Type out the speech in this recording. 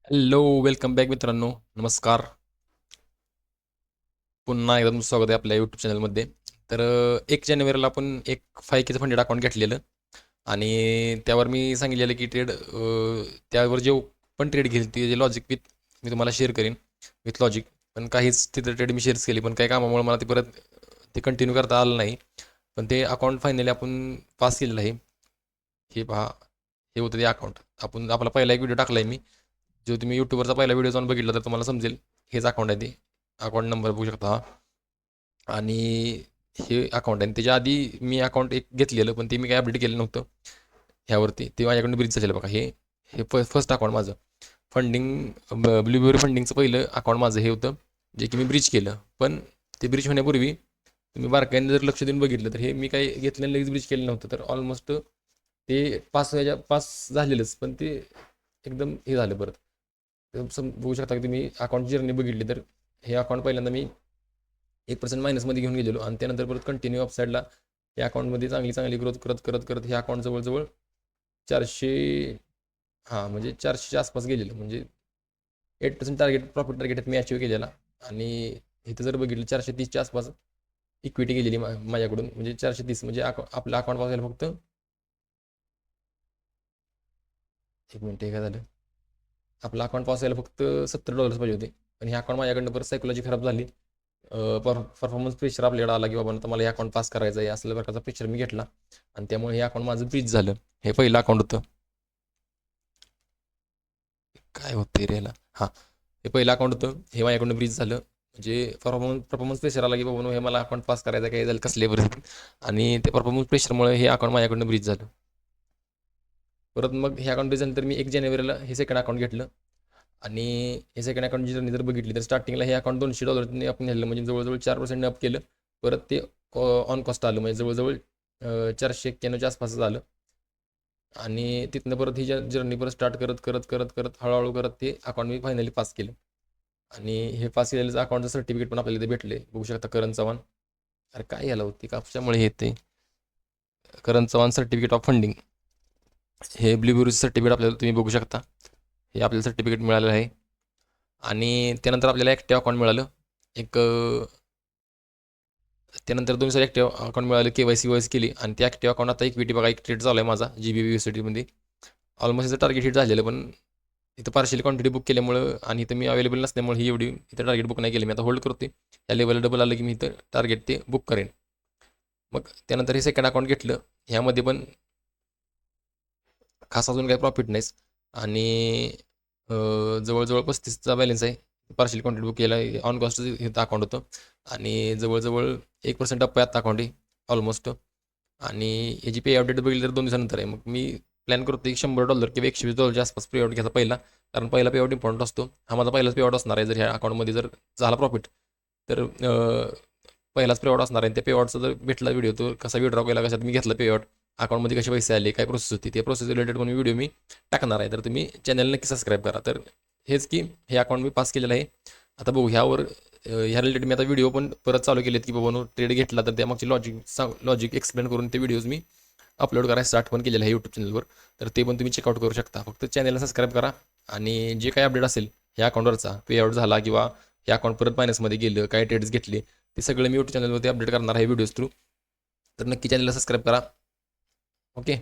Hello, welcome back मित्रांनो. नमस्कार. पुन्हा एकदा तुमचं स्वागत आहे आपल्या यूट्यूब चॅनलमध्ये. तर 1 जानेवारीला आपण एक 5Kचं फंडेड अकाउंट घेतलेलं आणि त्यावर मी सांगितलेलं की त्यावर जे पण ट्रेड घेईल ते जे लॉजिक विथ मी तुम्हाला शेअर करीन विथ लॉजिक. पण काहीच तिथं ट्रेड मी शेअर्स केली, पण काही कामामुळे मला ते परत ते कंटिन्यू करता आलं नाही. पण ते अकाउंट फायनली आपण पास केलेलं आहे. हे पहा, हे होतं ते अकाउंट. आपला पहिला एक व्हिडिओ टाकला आहे मी, जो तुम्ही यूट्यूबवरचा पहिला व्हिडिओ जाऊन बघितला तर तुम्हाला समजेल. हेच अकाउंट आहे ते. अकाउंट नंबर बघू शकता हा. आणि हे अकाउंट आहे. त्याच्या आधी मी अकाउंट एक घेतलेलं, पण ते मी काही अपडेट केलं नव्हतं ह्यावरती. ते माझ्याकडून ब्रिज झालेलं बघा. हे हे फर्स्ट अकाउंट माझं फंडिंग, ब्ल्यूबेरी फंडिंगचं पहिलं अकाउंट माझं हे होतं, जे की मी ब्रिज केलं. पण ते ब्रिज होण्यापूर्वी तुम्ही बारकाईने जर लक्ष देऊन बघितलं तर हे मी काही घेतलं लगेच ब्रिज केलं नव्हतं. तर ऑलमोस्ट ते पास झालेलंच, पण ते एकदम हे झालं परत. बघू शकता की तुम्ही अकाउंट जर्नी बघितली तर हे अकाउंट पहिल्यांदा मी 1% मायनसमध्ये घेऊन गेलेलो आणि त्यानंतर परत कंटिन्यू अपसाईडला या अकाउंटमध्ये चांगली चांगली ग्रोथ करत करत करत हे अकाउंट जवळजवळ 400, हां म्हणजे 400च्या आसपास गेलेलं. म्हणजे 8% प्रॉफिट टार्गेट मी अचीव केलेला. आणि इथं जर बघितलं 430च्या आसपास इक्विटी गेलेली माझ्याकडून. म्हणजे 430 म्हणजे आपलं अकाउंट वाजायला फक्त एक मिनिट, हे काय झालं, आपलं अकाउंट पास व्हायला फक्त $70 पाहिजे होते. पण हे अकाउंट माझ्याकडनं परत सायकोलॉजी खराब झाली. परफॉर्मन्स प्रेशर आपल्याकडे आला की बाबा आता मला हे अकाउंट पास करायचं आहे, असल्या प्रकारचा प्रेशर मी घेतला आणि त्यामुळे हे अकाउंट माझं फ्रीज झालं. हे पहिलं अकाउंट होतं. काय होतं रे याला, हां, हे पहिलं अकाउंट होतं. हे माझ्याकडून ब्रीज झालं. म्हणजे परफॉर्मन्स प्रेशर आला की बाबा हे मला अकाउंट पास करायचं काय झालं कसल्या परिस्थितीत, आणि ते परफॉर्मन्स प्रेशरमुळे हे अकाउंट माझ्याकडून ब्रीज झालं. परत मग हे अकाउंट ब्रीज तर मी 1 जानेवारीला हे सेकंड अकाउंट घेतलं. आणि हे सेकंड अकाउंटची जर्नी जर बघितली तर स्टार्टिंगला हे अकाउंट $200 आपण नेलं, म्हणजे जवळजवळ 4% अप केलं. परत ते ऑन कॉस्ट आलं, म्हणजे जवळजवळ 491च्या आसपास झालं. आणि तिथनं परत ही जर्नी परत स्टार्ट करत करत करत करत हळूहळू करत ते अकाउंट मी फायनली पास केलं. आणि हे पास केलेलं अकाउंटचं सर्टिफिकेट पण आपल्याला इथे भेटले, बघू शकता. करण चव्हाण, अरे काय याला होती कापशामुळे येते. करण चव्हाण सर्टिफिकेट ऑफ फंडिंग, हे ब्ल्यूबेरीचं सर्टिफिकेट आपल्याला तुम्ही बघू शकता. हे आपल्याला सर्टिफिकेट मिळालेलं आहे. आणि त्यानंतर आपल्याला ॲक्टिव्ह अकाउंट मिळालं एक. त्यानंतर 2 ॲक्टिव्ह अकाउंट मिळालं, KYC केली आणि त्या ॲक्टिव्ह अकाउंट आता इक्विटी बघा एक ट्रेड चालू आहे माझा GBV युनिव्हर्सिटीमध्ये. ऑलमोस्ट याचं टार्गेट हिट झालेलं, पण इथं पार्शियल क्वांटिटी बुक केल्यामुळं आणि इथं मी अवेलेबल नसल्यामुळे ही एवढी इथं टार्गेट बुक नाही केली. मी आता होल्ड करते, या लेवलला डबल आलं की मी इथं टार्गेट ते बुक करेन. मग त्यानंतर हे सेकंड अकाउंट घेतलं. ह्यामध्ये पण खास अजून काही प्रॉफिट नाहीच. आणि जवळजवळ 35चा बॅलन्स आहे. पार्शियल क्वांटिटी बुक केला, ऑन कॉस्ट हे अकाउंट होतं. आणि जवळजवळ 1% अप आहे आता अकाउंट आहे ऑलमोस्ट. आणि याची पे आउट डेट बघितली तर 2 दिवसानंतर आहे. मग मी प्लॅन करतो की $100 किंवा $120 आसपास पे आउट घ्यायचा पहिला, कारण पहिला पे आउट इम्पॉर्टंट असतो. हा माझा पहिलाच पे आउट असणार आहे. जर ह्या अकाउंटमध्ये जर झाला प्रॉफिट तर पहिलाच पे आउट असणार आहे. त्या पे आउटचा जर भेटला व्हिडिओ, तो कसा विड्रॉ केला, कशात मी घेतला पे आउट, अकाउंटमध्ये कसे पैसे आले, काय प्रोसेस होती, ते प्रोसेस रिलेटेड पण व्हिडिओ मी टाकणार आहे. तर तुम्ही चॅनल नक्की सबस्क्राईब करा. तर हेच की हे अकाउंट मी पास केलेलं आहे. आता बघू ह्यावर ह्या रिलेटेड मी आता व्हिडिओ पण परत चालू केलेत की बाबा ट्रेड घेतला तर त्यामागची लॉजिक एक्सप्लेन करून ते व्हिडिओज मी अपलोड करायला स्टार्ट पण केलेलं आहे यूट्यूब चॅनलवर. तर ते पण तुम्ही चेकआउट करू शकता. फक्त चॅनलला सबस्क्राईब करा आणि जे काही अपडेट असेल ह्या अकाउंटवरचा, पे आउट झाला किंवा हे अकाउंट परत मायनसमध्ये गेलं, काय ट्रेड्स घेतले, ते सगळं मी यूट्यूब चॅनलवरती अपडेट करणार आहे व्हिडिओज थ्रू. तर नक्की चॅनलला सबस्क्राईब करा. ओके.